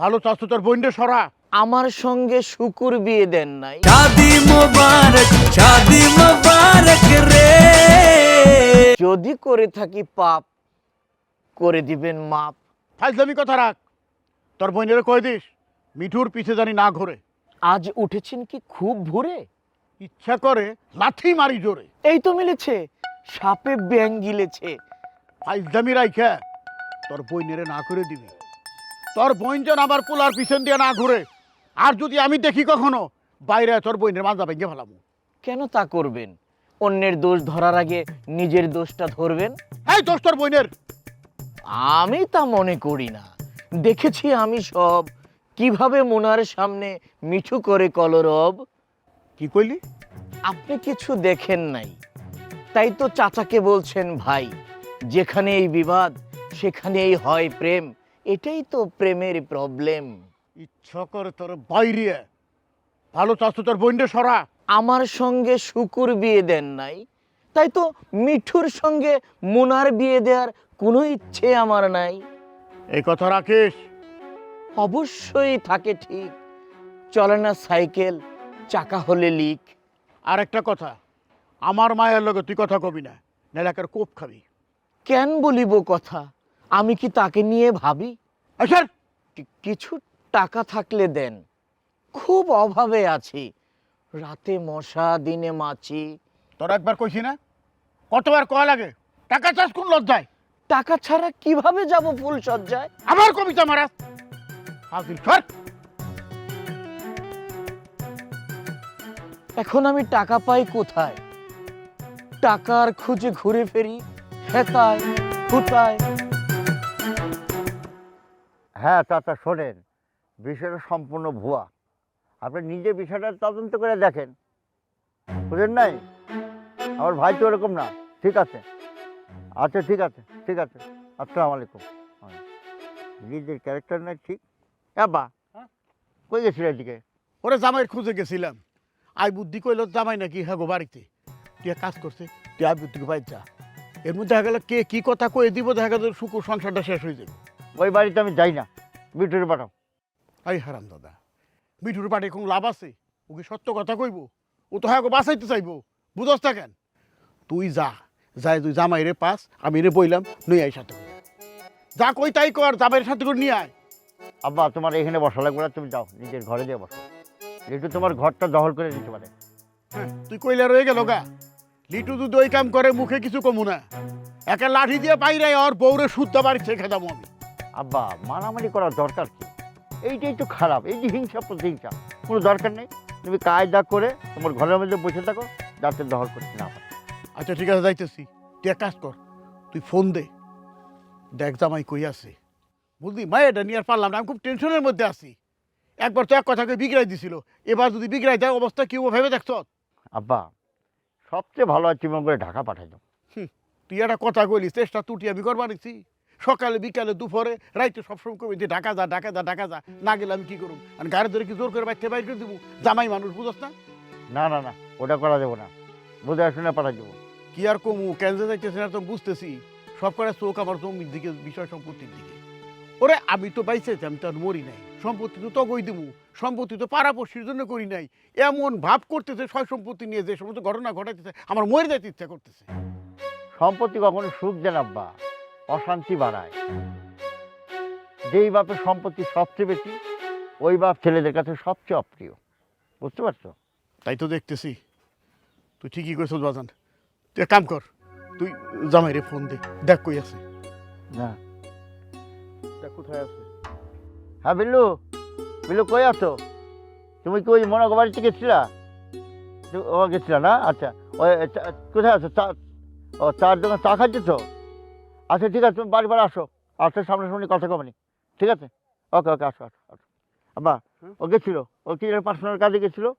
ভালো চাচ্ছ তোর বোনটা সরা। আমার সঙ্গে শুকুর বিয়ে দেন নাই। शादी मुबारक रे। যদি করে থাকি পাপ, করে দিবেন মাপ। ফাইজলামি কথা রাখ। তোর বোনের কয়ে দিস মিঠুর পিছে জানি না ঘোরে। আজ উঠেছেন কি খুব ভোরে? ইচ্ছা করে লাথি মারি জোরে। এই তো মিলেছে, সাপে ব্যাং গিলেছে। ফাইজলামি রাইখা তোর বোনের না করে দিবি। তোর বোন যেন আবার পোলার পিছন দিয়ে না ঘুরে। আর যদি আমি দেখি কখনো বাইরে তোর বোনের মাজা ভেঙে ফেলামু। কেন তা করবেন? অন্যের দোষ ধরার আগে নিজের দোষটা ধরবেন। এই দোষ তোর বোনের। আমি তা মনে করি না। দেখেছি আমি সব, কিভাবে মোনার সামনে মিঠু করে কলরব। কি কইলি? আপনি কিছু দেখেন নাই, তাই তো চাচাকে বলছেন ভাই। যেখানে এই বিবাদ সেখানেই হয় প্রেম, এটাই তো প্রেমের প্রবলেম। ইচ্ছা করে তোর বাইরে ভালো চাচ্ছ তোর বোনটা সরা। আমার সঙ্গে শুকুর বিয়ে দেন নাই, তাই তো মিঠুর সঙ্গে মোনার বিয়ে দেওয়ার কোনো ইচ্ছে আমার নাই। এই কথা রাখিস। অবশ্যই থাকে ঠিক, চলে না সাইকেল, চাকা হলে লিক। আর একটা কথা, আমার মায়ের লগে তুই কথা কবি না, নেলাকার কোপ খাবি। কেন বলিব কথা? আমি কি তাকে নিয়ে ভাবি? আচ্ছা কিছু টাকা থাকলে দেন, খুব অভাবে আছি। রাতে মশা, দিনে মাছি। তোর একবার কইছি না, কতবার কয়া লাগে টাকা চাষ কোন লজ্জায়। টাকা ছাড়া কিভাবে যাব ফুল সজ্জায়? আমার কবিতা মারা হাজির সর। এখন আমি টাকা পাই কোথায়? টাকার খুঁজে ঘুরে ফেরি হেতায় হুতায়। হ্যাঁ চাচা শোনেন, বিষয়টা সম্পূর্ণ ভুয়া। আপনি নিজে বিষয়টা তদন্ত করে দেখেন, বুঝেন নাই? আমার ভাই তো এরকম না। ঠিক আছে, আচ্ছা ঠিক আছে, ঠিক আছে, আসসালামু আলাইকুম। নিজের ক্যারেক্টার নাই ঠিক। বা কই গেছিল এদিকে? ওরে জামাইয়ের খুঁজে গেছিলাম। আই বুদ্ধি কইল জামাই নাকি হ্যাঁ গো বাড়িতে। তুই এক কাজ করছে, তুই আই বুদ্ধিকে বাইর যা। এর মধ্যে দেখা গেল কে কি কথা কয়ে দিব, দেখা গেল শুকুর সংসারটা শেষ হয়ে যাবে। ওই বাড়িতে আমি যাই না, মিঠুরে পাঠাও। আই হারাম দাদা, মিঠুর পাটে কোনো লাভ আছে? ও কি সত্য কথা কইব? ও তো হ্যাঁ গো বাঁচাইতে চাইবো, বুঝস না কেন? তুই যা, যাই তুই জামাই রে পাস, আমি রে বইলাম নই আই সাথে করে। যা কই তাই কর, জামাইয়ের সাথে করে নিয়ে আয়। আব্বা তোমার এখানে বসা লাগবে না, তুমি যাও নিজের ঘরে যেয়ে বসো। একটু তোমার ঘরটা দখল করে দিতে পারে। হ্যাঁ, তুই কইলে রয়ে গেল গা। লিটু যদি ওই কাম করে মুখে কিছু কমু না। একে লাঠি দিয়ে বাইরে ওর বউরে শুদ্ধ বাড়ি শেখে যাবো আমি। আব্বা মারামারি করার দরকার কি? এইটাই তো খারাপ, এই যে হিংসা প্রতিহিংসা, কোনো দরকার নেই। তুমি কায়দা করে তোমার ঘরের মধ্যে বসে থাকো, যাতে দখল করতে না পারে। আচ্ছা ঠিক আছে, যাইতেছি। তুই এক কাজ কর, তুই ফোন দে, দেখ জামাই কই আছে। বুঝলি মায়েরটা নিয়ে আর পারলাম না, আমি খুব টেনশনের মধ্যে আছি। একবার তো এক কথাকে বিগড়াই দিছিল, এবার যদি বিগড়াই যায় অবস্থা কি ভেবে দেখছ? আব্বা সবচেয়ে ভালো হয় তুমি করে ঢাকা পাঠাই দাও। তুই একটা কথা কইলি, চেষ্টা তুটি আমি করবা নিচ্ছি। সকালে বিকালে দুপুরে রাইতে সবসময় কবি যে ঢাকা যা ঢাকা যা ঢাকা যা, না গেলে আমি কি করুম? আর গাড়ি ধরে কি জোর করে বাইতে বাইর করে দিব? জামাই মানুষ বুঝস না? না না না, ওটা করা যাবো না, বুঝে শুনে পাঠাই দেবো। কি আর কমু, ক্যান্সার যাইতেছে না তো বুঝতেছি। সব করে চোখ আমার জমির দিকে, বিষয় সম্পত্তির দিকে। ওরে আমি তো বাইসেছি, আমি তো আর মরি নাই। সম্পত্তি তো তগই দেবো, সম্পত্তি তো পাড়াপড়শির জন্য করি নাই। এমন ভাব করতেছে সয় সম্পত্তি নিয়ে যে সমস্ত ঘটনা ঘটাইতেছে, আমার মরে যাইতে ইচ্ছা করতেছে। সম্পত্তি কখনো সুখ দেন আব্বা, অশান্তি বাড়ায়। যেই বাপের সম্পত্তি সবচেয়ে বেশি, ওই বাপ ছেলেদের কাছে সবচেয়ে অপ্রিয়, বুঝতে পারছো? তাই তো দেখতেছি। তুই ঠিকই করেছ বাজান। তুই এক কাম কর, তুই জামাই রে ফোন দে, দেখ কই আছে। না দেখ কোথায় আছে। হ্যাঁ বিল্লু, বিল্লু কই আছো? তুমি কি ওই মনে বাড়িতে গেছিলা? ও গেছিলা না? আচ্ছা ওই কোথায় আছো? ও চার দোকান চা খাচ্ছ? আচ্ছা ঠিক আছে, তুমি বাড়ি বাড়ি আসো, আসলে সামনাসামনি কথা কমানি। ঠিক আছে, ওকে ওকে, আসো আসো আসো। আব্বা ও গেছিল, ও কি পার্সোনাল কাজে গেছিলো,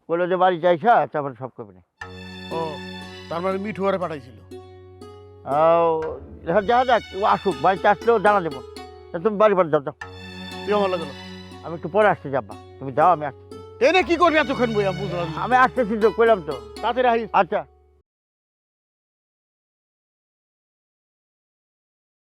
বললো যে বাড়ি যাইছা, তারপরে সব করবে না। ও তার মানে মিঠু আরে পাঠাইছিল। যা যাক, ও আসুক, বাড়িতে আসলেও জানা দেবো। তুমি বাড়ি বাড়ি যাও যাও। তুই আমার লাগে আমি একটু পরে আসতে যাব্বা, তুমি যাও, আমি আসছি। এনে কি করবি এতক্ষণ বই? আমি বুঝলাম, আমি আসতেছি তো, কইলাম তো। তাড়াতাড়ি আহিস। আচ্ছা